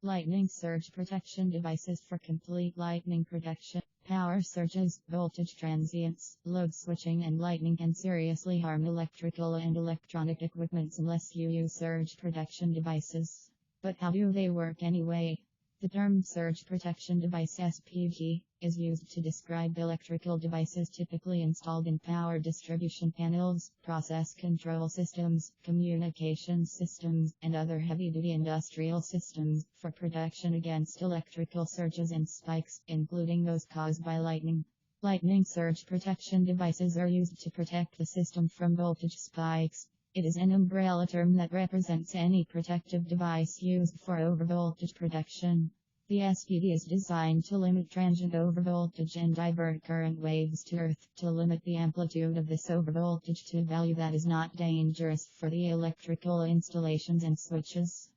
Lightning surge protection devices for complete lightning protection. Power surges, voltage transients, load switching, and lightning can seriously harm electrical and electronic equipment unless you use surge protection devices. But how do they work anyway? The term surge protection device (SPD) is used to describe electrical devices typically installed in power distribution panels, process control systems, communication systems, and other heavy-duty industrial systems for protection against electrical surges and spikes, including those caused by lightning. Lightning surge protection devices are used to protect the system from voltage spikes. It is an umbrella term that represents any protective device used for overvoltage protection. The SPD is designed to limit transient overvoltage and divert current waves to earth to limit the amplitude of this overvoltage to a value that is not dangerous for the electrical installations and switches.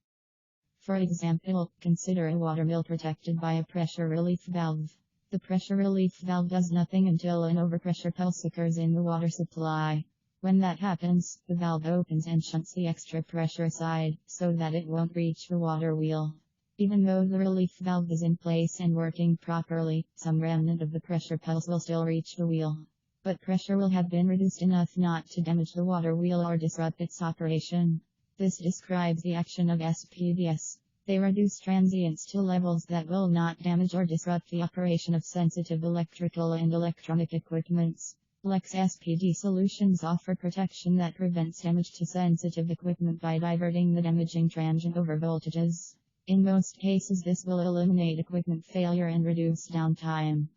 For example, consider a water mill protected by a pressure relief valve. The pressure relief valve does nothing until an overpressure pulse occurs in the water supply. When that happens, the valve opens and shunts the extra pressure aside, so that it won't reach the water wheel. Even though the relief valve is in place and working properly, some remnant of the pressure pulse will still reach the wheel. But pressure will have been reduced enough not to damage the water wheel or disrupt its operation. This describes the action of SPDs. They reduce transients to levels that will not damage or disrupt the operation of sensitive electrical and electronic equipments. Lex SPD solutions offer protection that prevents damage to sensitive equipment by diverting the damaging transient overvoltages. In most cases, this will eliminate equipment failure and reduce downtime.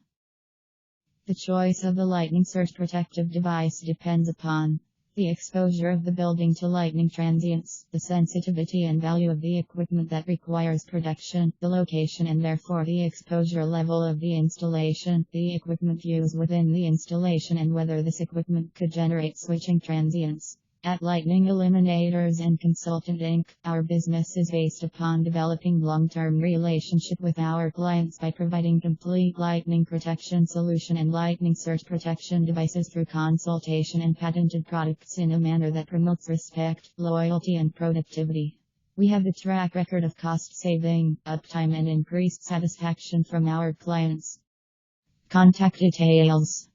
The choice of the lightning surge protective device depends upon the exposure of the building to lightning transients, the sensitivity and value of the equipment that requires protection, the location and therefore the exposure level of the installation, the equipment used within the installation, and whether this equipment could generate switching transients. At Lightning Eliminators and Consultant Inc., our business is based upon developing long-term relationship with our clients by providing complete lightning protection solution and lightning surge protection devices through consultation and patented products in a manner that promotes respect, loyalty, and productivity. We have a track record of cost saving, uptime, and increased satisfaction from our clients. Contact details.